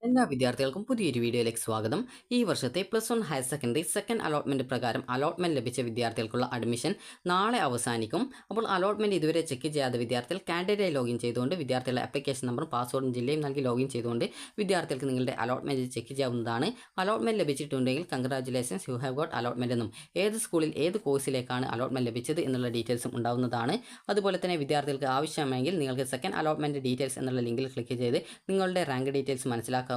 എല്ലാ വിദ്യാർത്ഥികൾക്കും പുതിയൊരു വീഡിയോയിലേക്ക് സ്വാഗതം. ഈ വർഷത്തെ +1 ഹയർ സെക്കൻഡറി സെക്കൻഡ് അലോട്ട്മെന്റ് പ്രകാരം അലോട്ട്മെന്റ് ലഭിച്ച വിദ്യാർത്ഥികൾക്കുള്ള അഡ്മിഷൻ നാളെ അവസാനിക്കും. അപ്പോൾ അലോട്ട്മെന്റ് ഇതുവരെ ചെക്ക് ചെയ്യാത്ത വിദ്യാർത്ഥികൾ കാൻഡിഡേറ്റ് ലോഗിൻ ചെയ്തുകൊണ്ട് വിദ്യാർത്ഥികളുടെ ആപ്ലിക്കേഷൻ നമ്പറും പാസ്വേഡും ജില്ലയും നൽകി ലോഗിൻ ചെയ്തുകൊണ്ട് വിദ്യാർത്ഥികൾക്ക് നിങ്ങളുടെ അലോട്ട്മെന്റ് ചെക്ക് ചെയ്യാവുന്നതാണ്. അലോട്ട്മെന്റ് ലഭിച്ചിട്ടുണ്ടെങ്കിൽ congratulations, you have got allotment എന്നും ഏത് സ്കൂളിൽ ഏത് കോഴ്സിലേക്കാണ് അലോട്ട്മെന്റ് ലഭിച്ചത് എന്നുള്ള ഡീറ്റെയിൽസും ഉണ്ടാവുന്നതാണ്. അതുപോലെ തന്നെ വിദ്യാർത്ഥികൾക്ക് ആവശ്യമെങ്കിൽ നിങ്ങൾക്ക് സെക്കൻഡ് അലോട്ട്മെന്റ് ഡീറ്റെയിൽസ് എന്നുള്ള ലിങ്കിൽ ക്ലിക്ക് ചെയ്ത് നിങ്ങളുടെ റാങ്ക് ഡീറ്റെയിൽസ് മനസ്സിലാക്കാവുന്നതാണ്.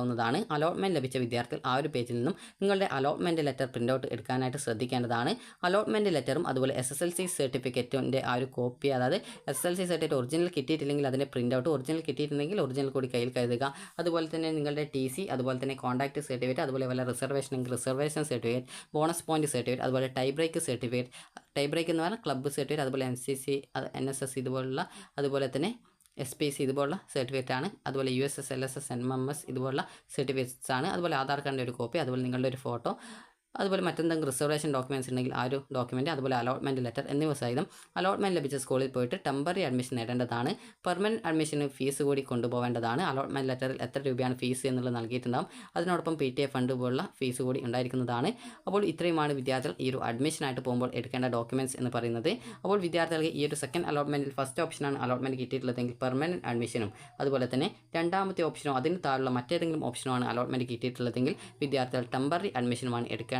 അലോട്ട്മെന്റ് ലഭിച്ച വിദ്യാർത്ഥികൾ ആ ഒരു പേജിൽ നിന്നും നിങ്ങളുടെ അലോട്ട്മെന്റ് ലെറ്റർ പ്രിന്റ് ഔട്ട് എടുക്കാനായിട്ട് ശ്രദ്ധിക്കേണ്ടതാണ്. അലോട്ട്മെന്റ് ലെറ്ററും അതുപോലെ SSLC സർട്ടിഫിക്കറ്റിൻ്റെ ആ ഒരു കോപ്പി, അതായത് SSLC സർട്ടിഫിക്കറ്റ് ഒറിജിനൽ കിട്ടിയിട്ടില്ലെങ്കിൽ അതിൻ്റെ പ്രിന്റ് ഔട്ട്, ഒറിജിനൽ കിട്ടിയിട്ടുണ്ടെങ്കിൽ ഒറിജിനൽ കൂടി കയ്യിൽ കരുതുക. അതുപോലെ തന്നെ നിങ്ങളുടെ TC, അതുപോലെ തന്നെ കോൺടാക്ട് സർട്ടിഫിക്കറ്റ്, അതുപോലെ വല്ല reservation certificate, bonus point certificate, അതുപോലെ tie break certificate. Tie break എന്ന് പറഞ്ഞാൽ ക്ലബ്ബ് സർട്ടിഫിക്കറ്റ്, അതുപോലെ NCC, NSS ഇതുപോലുള്ള, അതുപോലെ തന്നെ SPC ഇതുപോലുള്ള സർട്ടിഫിക്കറ്റ് ആണ്. അതുപോലെ USS, LSS, NMS ഇതുപോലുള്ള സർട്ടിഫിക്കറ്റ്സ് ആണ്. അതുപോലെ ആധാർ കാർഡിൻ്റെ ഒരു കോപ്പി, അതുപോലെ നിങ്ങളുടെ ഒരു ഫോട്ടോ, അതുപോലെ മറ്റെന്തെങ്കിലും റിസർവേഷൻ ഡോക്യുമെൻറ്റ്സ് ഉണ്ടെങ്കിൽ ആ ഒരു ഡോക്യുമെൻറ്റ്, അതുപോലെ അലോട്ട്മെൻറ്റ് ലെറ്റർ എന്നിവ സഹിതം അലോട്ട്മെൻറ്റ് ലഭിച്ച സ്കൂളിൽ പോയിട്ട് ടെമ്പററി അഡ്മിഷൻ നേടേണ്ടതാണ്. പെർമനൻറ്റ് അഡ്മിഷന് ഫീസ് കൂടി കൊണ്ടുപോകേണ്ടതാണ്. അലോട്ട്മെൻറ്റ് ലെറ്ററിൽ എത്ര രൂപയാണ് ഫീസ് എന്നുള്ളത് നൽകിയിട്ടുണ്ടാകും. അതിനോടൊപ്പം PTA ഫണ്ട് പോലുള്ള ഫീസ് കൂടി ഉണ്ടായിരിക്കുന്നതാണ്. അപ്പോൾ ഇത്രയുമാണ് വിദ്യാർത്ഥികൾ ഈ ഒരു അഡ്മിഷനായിട്ട് പോകുമ്പോൾ എടുക്കേണ്ട ഡോക്യുമെൻറ്റ്സ് എന്ന് പറയുന്നത്. അപ്പോൾ വിദ്യാർത്ഥികൾക്ക് ഈ ഒരു സെക്കൻഡ് അലോട്ട്മെൻറ്റിൽ ഫസ്റ്റ് ഓപ്ഷനാണ് അലോട്ട്മെൻറ്റ് കിട്ടിയിട്ടുള്ളതെങ്കിൽ പെർമനൻറ്റ് അഡ്മിഷനും, അതുപോലെ തന്നെ രണ്ടാമത്തെ ഓപ്ഷനോ അതിന് താഴെയുള്ള മറ്റേതെങ്കിലും ഓപ്ഷനോ ആണ് അലോട്ട്മെൻറ്റ് കിട്ടിയിട്ടുള്ളതെങ്കിൽ വിദ്യാർത്ഥികൾ ടെമ്പററി അഡ്മിഷനുമാണ് എടുക്കേണ്ടതായിട്ടുള്ളത്.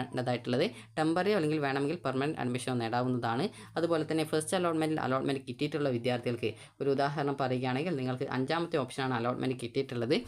ടെമ്പററി അല്ലെങ്കിൽ വേണമെങ്കിൽ പെർമനൻറ്റ് അഡ്മിഷൻ നേടാവുന്നതാണ്. അതുപോലെ തന്നെ ഫസ്റ്റ് അലോട്ട്മെൻറ്റ് കിട്ടിയിട്ടുള്ള വിദ്യാർത്ഥികൾക്ക് ഒരു ഉദാഹരണം പറയുകയാണെങ്കിൽ നിങ്ങൾക്ക് അഞ്ചാമത്തെ ഓപ്ഷനാണ് അലോട്ട്മെൻറ്റ് കിട്ടിയിട്ടുള്ളത്.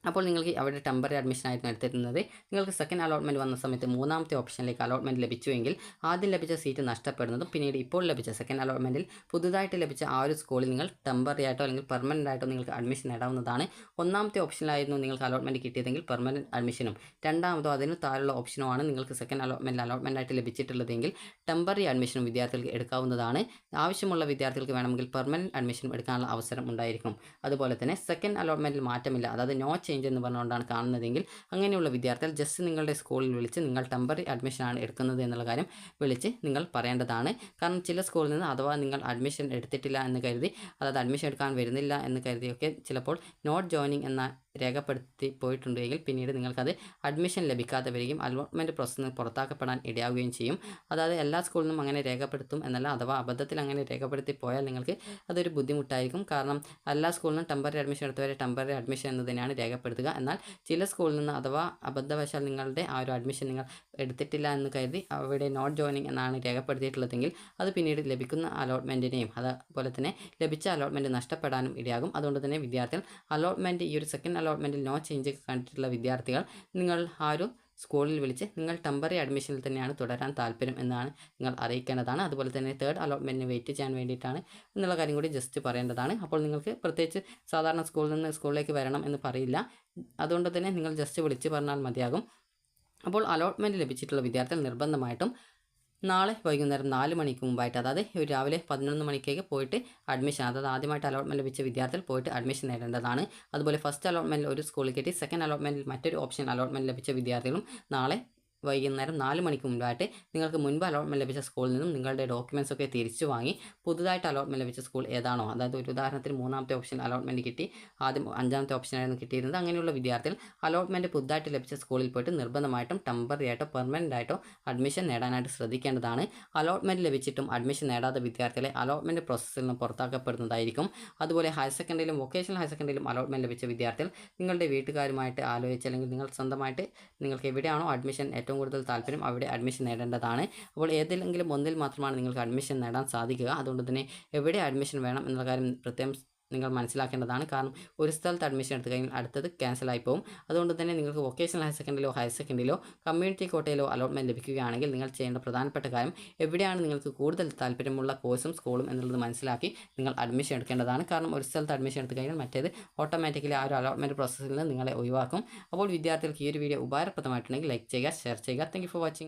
അപ്പോൾ നിങ്ങൾക്ക് അവിടെ ടെമ്പററി അഡ്മിഷനായിരുന്നു എടുത്തിരുന്നത്. നിങ്ങൾക്ക് സെക്കൻഡ് അലോട്ട്മെൻറ്റ് വന്ന സമയത്ത് മൂന്നാമത്തെ ഓപ്ഷനിലേക്ക് അലോട്ട്മെൻറ്റ് ലഭിച്ചുവെങ്കിൽ ആദ്യം ലഭിച്ച സീറ്റ് നഷ്ടപ്പെടുന്നതും പിന്നീട് ഇപ്പോൾ ലഭിച്ച സെക്കൻഡ് അലോട്ട്മെൻറ്റിൽ പുതുതായിട്ട് ലഭിച്ച ആ ഒരു സ്കൂളിൽ നിങ്ങൾ ടെമ്പററി ആയിട്ടോ അല്ലെങ്കിൽ പെർമനൻ്റ് ആയിട്ടോ നിങ്ങൾക്ക് അഡ്മിഷൻ നേടാവുന്നതാണ്. ഒന്നാമത്തെ ഓപ്ഷനിലായിരുന്നു നിങ്ങൾക്ക് അലോട്ട്മെൻറ്റ് കിട്ടിയതെങ്കിൽ പെർമനൻറ്റ് അഡ്മിഷനും, രണ്ടാമതോ അതിന് താഴെയുള്ള ഓപ്ഷനോ ആണ് നിങ്ങൾക്ക് സെക്കൻഡ് അലോട്ട്മെൻറ്റ് ആയിട്ട് ലഭിച്ചിട്ടുള്ളതെങ്കിൽ ടെമ്പററി അഡ്മിഷനും വിദ്യാർത്ഥികൾക്ക് എടുക്കാവുന്നതാണ്. ആവശ്യമുള്ള വിദ്യാർത്ഥികൾക്ക് വേണമെങ്കിൽ പെർമനൻറ്റ് അഡ്മിഷൻ എടുക്കാനുള്ള അവസരം ഉണ്ടായിരിക്കും. അതുപോലെ തന്നെ സെക്കൻഡ് അലോട്ട്മെൻറ്റിൽ മാറ്റമില്ല, അതായത് നോ ചേഞ്ച് എന്ന് പറഞ്ഞുകൊണ്ടാണ് കാണുന്നതെങ്കിൽ അങ്ങനെയുള്ള വിദ്യാർത്ഥികൾ ജസ്റ്റ് നിങ്ങളുടെ സ്കൂളിൽ വിളിച്ച് നിങ്ങൾ ടെമ്പററി അഡ്മിഷനാണ് എടുക്കുന്നത് എന്നുള്ള കാര്യം വിളിച്ച് നിങ്ങൾ പറയേണ്ടതാണ്. കാരണം ചില സ്കൂളിൽ നിന്ന് അഥവാ നിങ്ങൾ അഡ്മിഷൻ എടുത്തിട്ടില്ല എന്ന് കരുതി, അതായത് അഡ്മിഷൻ എടുക്കാൻ വരുന്നില്ല എന്ന് കരുതിയൊക്കെ ചിലപ്പോൾ നോട്ട് ജോയിനിങ് എന്ന രേഖപ്പെടുത്തി പോയിട്ടുണ്ടെങ്കിൽ പിന്നീട് നിങ്ങൾക്കത് അഡ്മിഷൻ ലഭിക്കാതെ വരികയും അലോട്ട്മെൻറ്റ് പ്രോസസ്സിൽ നിന്ന് പുറത്താക്കപ്പെടാൻ ഇടയാവുകയും ചെയ്യും. അതായത് എല്ലാ സ്കൂളിൽ നിന്നും അങ്ങനെ രേഖപ്പെടുത്തും എന്നല്ല, അഥവാ അബദ്ധത്തിൽ അങ്ങനെ രേഖപ്പെടുത്തി പോയാൽ നിങ്ങൾക്ക് അതൊരു ബുദ്ധിമുട്ടായിരിക്കും. കാരണം എല്ലാ സ്കൂളിൽ നിന്നും ടെമ്പററി അഡ്മിഷൻ എടുത്തവരെ ടെമ്പററി അഡ്മിഷൻ എന്ന് തന്നെയാണ് രേഖപ്പെടുത്തുക. എന്നാൽ ചില സ്കൂളിൽ നിന്ന് അഥവാ അബദ്ധവശാൽ നിങ്ങളുടെ ആ ഒരു അഡ്മിഷൻ നിങ്ങൾ എടുത്തിട്ടില്ല എന്ന് കരുതി അവിടെ നോട്ട് ജോയിനിങ് എന്നാണ് രേഖപ്പെടുത്തിയിട്ടുള്ളതെങ്കിൽ അത് പിന്നീട് ലഭിക്കുന്ന അലോട്ട്മെൻറ്റിനെയും അതുപോലെ തന്നെ ലഭിച്ച അലോട്ട്മെൻറ്റ് നഷ്ടപ്പെടാനും ഇടയാകും. അതുകൊണ്ട് തന്നെ വിദ്യാർത്ഥികൾ അലോട്ട്മെൻറ്റ് ഈ ഒരു സെക്കൻഡ് അലോട്ട്മെൻറ്റിൽ നോ ചേഞ്ച് കണ്ടിട്ടുള്ള വിദ്യാർത്ഥികൾ നിങ്ങൾ ആ ഒരു സ്കൂളിൽ വിളിച്ച് നിങ്ങൾ ടെമ്പററി അഡ്മിഷനിൽ തന്നെയാണ് തുടരാൻ താല്പര്യം എന്നാണ് നിങ്ങൾ അറിയിക്കേണ്ടതാണ്. അതുപോലെ തന്നെ തേർഡ് അലോട്ട്മെൻറ്റിന് വെയിറ്റ് ചെയ്യാൻ വേണ്ടിയിട്ടാണ് എന്നുള്ള കാര്യം കൂടി ജസ്റ്റ് പറയേണ്ടതാണ്. അപ്പോൾ നിങ്ങൾക്ക് പ്രത്യേകിച്ച് സാധാരണ സ്കൂളിൽ നിന്ന് സ്കൂളിലേക്ക് വരണം എന്ന് പറയില്ല. അതുകൊണ്ട് തന്നെ നിങ്ങൾ ജസ്റ്റ് വിളിച്ച് പറഞ്ഞാൽ മതിയാകും. അപ്പോൾ അലോട്ട്മെൻറ്റ് ലഭിച്ചിട്ടുള്ള വിദ്യാർത്ഥികൾ നിർബന്ധമായിട്ടും നാളെ വൈകുന്നേരം 4 മണിക്ക് മുമ്പായിട്ട്, അതായത് രാവിലെ 11 മണിക്കേക്ക് പോയിട്ട് അഡ്മിഷൻ, അതായത് ആദ്യമായിട്ട് അലോട്ട്മെൻറ്റ് ലഭിച്ച വിദ്യാർത്ഥികൾ പോയിട്ട് അഡ്മിഷൻ നേടേണ്ടതാണ്. അതുപോലെ ഫസ്റ്റ് അലോട്ട്മെൻറ്റിൽ ഒരു സ്കൂളിൽ കിട്ടി സെക്കൻഡ് അലോട്ട്മെൻറ്റിൽ മറ്റൊരു ഓപ്ഷൻ അലോട്ട്മെൻറ്റ് ലഭിച്ച വിദ്യാർത്ഥികളും നാളെ വൈകുന്നേരം 4 മണിക്ക് മുമ്പായിട്ട് നിങ്ങൾക്ക് മുൻപ് അലോട്ട്മെൻറ്റ് ലഭിച്ച സ്കൂളിൽ നിന്നും നിങ്ങളുടെ ഡോക്യുമെൻറ്റ്സ് ഒക്കെ തിരിച്ചു വാങ്ങി പുതുതായിട്ട് അലോട്ട്മെൻറ്റ് ലഭിച്ച സ്കൂൾ ഏതാണോ, അതായത് ഒരു ഉദാഹരണത്തിന് മൂന്നാമത്തെ ഓപ്ഷൻ അലോട്ട്മെൻറ്റ് കിട്ടി, ആദ്യം അഞ്ചാമത്തെ ഓപ്ഷനായിരുന്നു കിട്ടിയിരുന്നത്, അങ്ങനെയുള്ള വിദ്യാർത്ഥികൾ അലോട്ട്മെൻറ്റ് പുതുതായിട്ട് ലഭിച്ച സ്കൂളിൽ പോയിട്ട് നിർബന്ധമായിട്ടും ടെമ്പററി ആയിട്ടോ പെർമനൻ്റ് ആയിട്ടോ അഡ്മിഷൻ നേടാനായിട്ട് ശ്രദ്ധിക്കേണ്ടതാണ്. അലോട്ട്മെൻറ്റ് ലഭിച്ചിട്ടും അഡ്മിഷൻ നേടാത്ത വിദ്യാർത്ഥികളെ അലോട്ട്മെൻറ്റ് പ്രോസസ്സിൽ നിന്ന് പുറത്താക്കപ്പെടുന്നതായിരിക്കും. അതുപോലെ ഹയർ സെക്കൻഡറിയിലും വൊക്കേഷണൽ ഹയർ സെക്കൻഡറിയിലും അലോട്ട്മെൻറ്റ് ലഭിച്ച വിദ്യാർത്ഥികൾ നിങ്ങളുടെ വീട്ടുകാരുമായിട്ട് ആലോചിച്ച് അല്ലെങ്കിൽ നിങ്ങൾ സ്വന്തമായിട്ട് നിങ്ങൾക്ക് എവിടെയാണോ അഡ്മിഷൻ ഏറ്റവും കൂടുതൽ താല്പര്യം അവിടെ അഡ്മിഷൻ നേടേണ്ടതാണ്. അപ്പോൾ ഏതെങ്കിലും ഒന്നിൽ മാത്രമാണ് നിങ്ങൾക്ക് അഡ്മിഷൻ നേടാൻ സാധിക്കുക. അതുകൊണ്ട് തന്നെ എവിടെ അഡ്മിഷൻ വേണം എന്നുള്ള കാര്യം പ്രത്യേകം നിങ്ങൾ മനസ്സിലാക്കേണ്ടതാണ്. കാരണം ഒരു സ്ഥലത്ത് അഡ്മിഷൻ എടുത്തു കഴിഞ്ഞാൽ അടുത്തത് ക്യാൻസലായി പോകും. അതുകൊണ്ട് തന്നെ നിങ്ങൾക്ക് വൊക്കേഷണൽ ഹയർ സെക്കൻഡറിയിലോ കമ്മ്യൂണിറ്റി കോട്ടയിലോ അലോട്ട്മെൻറ്റ് ലഭിക്കുകയാണെങ്കിൽ നിങ്ങൾ ചെയ്യേണ്ട പ്രധാനപ്പെട്ട കാര്യം എവിടെയാണ് നിങ്ങൾക്ക് കൂടുതൽ താല്പര്യമുള്ള കോഴ്സും സ്കൂളും എന്നുള്ളത് മനസ്സിലാക്കി നിങ്ങൾ അഡ്മിഷൻ എടുക്കേണ്ടതാണ്. കാരണം ഒരു സ്ഥലത്ത് അഡ്മിഷൻ എടുത്തു കഴിഞ്ഞാൽ മറ്റേത് ഓട്ടോമാറ്റിക്കലി ആ ഒരു അലോട്ട്മെൻറ്റ് പ്രോസസ്സിൽ നിന്ന് നിങ്ങളെ ഒഴിവാക്കും. അപ്പോൾ വിദ്യാർത്ഥികൾക്ക് ഈ ഒരു വീഡിയോ ഉപകാരപ്രദമായിട്ടുണ്ടെങ്കിൽ ലൈക്ക് ചെയ്യുക, ഷെയർ ചെയ്യുക. Thank you for watching.